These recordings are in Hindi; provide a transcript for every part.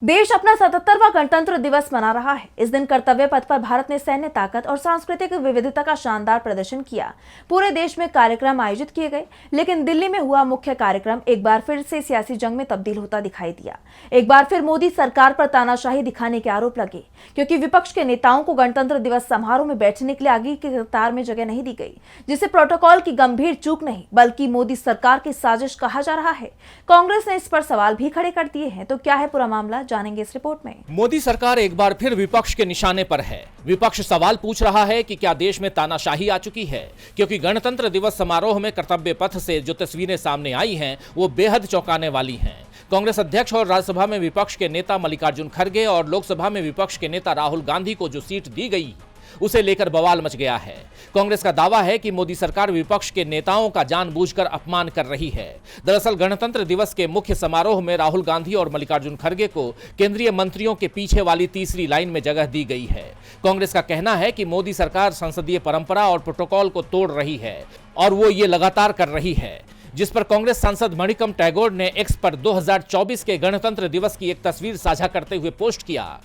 देश अपना 77वां गणतंत्र दिवस मना रहा है। इस दिन कर्तव्य पथ पर भारत ने सैन्य ताकत और सांस्कृतिक विविधता का शानदार प्रदर्शन किया। पूरे देश में कार्यक्रम आयोजित किए गए, लेकिन दिल्ली में हुआ मुख्य कार्यक्रम एक बार फिर से सियासी जंग में तब्दील होता दिखाई दिया। एक बार फिर मोदी सरकार पर तानाशाही दिखाने के आरोप लगे, क्योंकि विपक्ष के नेताओं को गणतंत्र दिवस समारोह में बैठने के लिए आगे की कतार में जगह नहीं दी गई, जिसे प्रोटोकॉल की गंभीर चूक नहीं बल्कि मोदी सरकार की साजिश कहा जा रहा है। कांग्रेस ने इस पर सवाल भी खड़े कर दिए हैं। तो क्या है पूरा मामला, जानेंगे इस रिपोर्ट में। मोदी सरकार एक बार फिर विपक्ष के निशाने पर है। विपक्ष सवाल पूछ रहा है कि क्या देश में तानाशाही आ चुकी है, क्योंकि गणतंत्र दिवस समारोह में कर्तव्य पथ से जो तस्वीरें सामने आई हैं वो बेहद चौंकाने वाली हैं। कांग्रेस अध्यक्ष और राज्यसभा में विपक्ष के नेता मल्लिकार्जुन खड़गे और लोकसभा में विपक्ष के नेता राहुल गांधी को जो सीट दी गई उसे लेकर बवाल मच गया है। कांग्रेस का दावा है कि मोदी सरकार विपक्ष के नेताओं का जानबूझकर अपमान कर रही है। दरअसल गणतंत्र दिवस के मुख्य समारोह में राहुल गांधी और मल्लिकार्जुन खड़गे को केंद्रीय मंत्रियों के पीछे वाली तीसरी लाइन में जगह दी गई है। कांग्रेस का कहना है कि मोदी सरकार संसदीय परंपरा और प्रोटोकॉल को तोड़ रही है और वो ये लगातार कर रही है, जिस पर कांग्रेस सांसद मणिकम टैगोर ने एक्स पर 2024 के गणतंत्र दिवस की एक तस्वीर साझा करते हुए पोस्ट किया।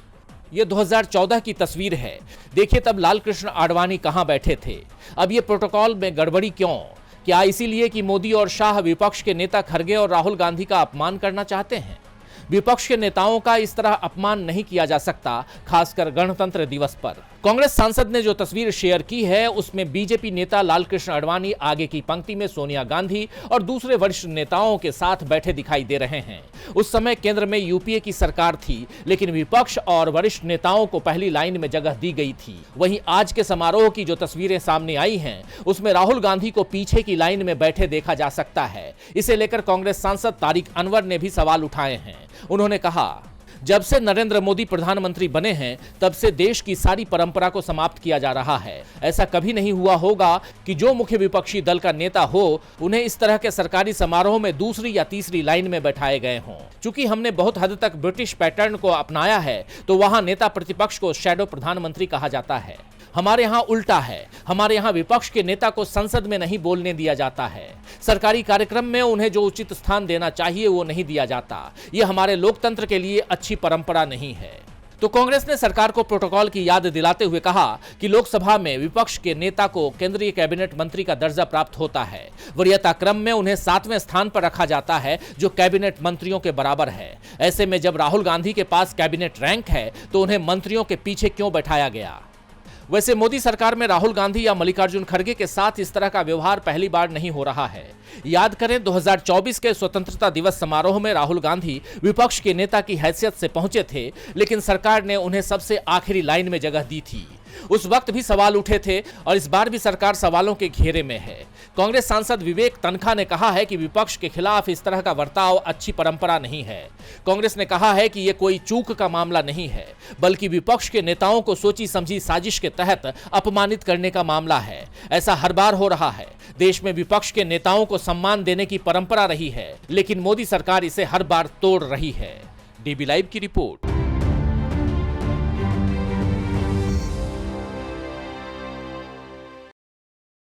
ये 2014 की तस्वीर है। देखिए तब लालकृष्ण आडवाणी कहां बैठे थे। अब ये प्रोटोकॉल में गड़बड़ी क्यों? क्या इसीलिए कि मोदी और शाह विपक्ष के नेता खड़गे और राहुल गांधी का अपमान करना चाहते हैं? विपक्ष के नेताओं का इस तरह अपमान नहीं किया जा सकता, खासकर गणतंत्र दिवस पर। कांग्रेस सांसद ने जो तस्वीर शेयर की है उसमें बीजेपी नेता लालकृष्ण आडवाणी आगे की पंक्ति में सोनिया गांधी और दूसरे वरिष्ठ नेताओं के साथ बैठे दिखाई दे रहे हैं। उस समय केंद्र में यूपीए की सरकार थी, लेकिन विपक्ष और वरिष्ठ नेताओं को पहली लाइन में जगह दी गई थी। वहीं आज के समारोह की जो तस्वीरें सामने आई हैं उसमें राहुल गांधी को पीछे की लाइन में बैठे देखा जा सकता है। इसे लेकर कांग्रेस सांसद तारिक अनवर ने भी सवाल उठाए हैं। उन्होंने कहा, जब से नरेंद्र मोदी प्रधानमंत्री बने हैं तब से देश की सारी परंपरा को समाप्त किया जा रहा है। ऐसा कभी नहीं हुआ होगा कि जो मुख्य विपक्षी दल का नेता हो उन्हें इस तरह के सरकारी समारोह में दूसरी या तीसरी लाइन में बैठाए गए हों। चूंकि हमने बहुत हद तक ब्रिटिश पैटर्न को अपनाया है तो वहां नेता प्रतिपक्ष को शैडो प्रधानमंत्री कहा जाता है। हमारे यहाँ उल्टा है। हमारे यहाँ विपक्ष के नेता को संसद में नहीं बोलने दिया जाता है। सरकारी कार्यक्रम में उन्हें जो उचित स्थान देना चाहिए वो नहीं दिया जाता। ये हमारे लोकतंत्र के लिए अच्छी परंपरा नहीं है। तो कांग्रेस ने सरकार को प्रोटोकॉल की याद दिलाते हुए कहा कि लोकसभा में विपक्ष के नेता को केंद्रीय कैबिनेट मंत्री का दर्जा प्राप्त होता है। वरीयता क्रम में उन्हें 7वें स्थान पर रखा जाता है, जो कैबिनेट मंत्रियों के बराबर है। ऐसे में जब राहुल गांधी के पास कैबिनेट रैंक है तो उन्हें मंत्रियों के पीछे क्यों बैठाया गया? वैसे मोदी सरकार में राहुल गांधी या मल्लिकार्जुन खड़गे के साथ इस तरह का व्यवहार पहली बार नहीं हो रहा है। याद करें 2024 के स्वतंत्रता दिवस समारोह में राहुल गांधी विपक्ष के नेता की हैसियत से पहुंचे थे, लेकिन सरकार ने उन्हें सबसे आखिरी लाइन में जगह दी थी। उस वक्त भी सवाल उठे थे और इस बार भी सरकार सवालों के घेरे में है। कांग्रेस सांसद विवेक तनखा ने कहा है कि विपक्ष के खिलाफ इस तरह का बर्ताव अच्छी परंपरा नहीं है। कांग्रेस ने कहा है कि यह कोई चूक का मामला नहीं है, बल्कि विपक्ष के नेताओं को सोची समझी साजिश के तहत अपमानित करने का मामला है। ऐसा हर बार हो रहा है। देश में विपक्ष के नेताओं को सम्मान देने की परंपरा रही है, लेकिन मोदी सरकार इसे हर बार तोड़ रही है। डीबी लाइव की रिपोर्ट।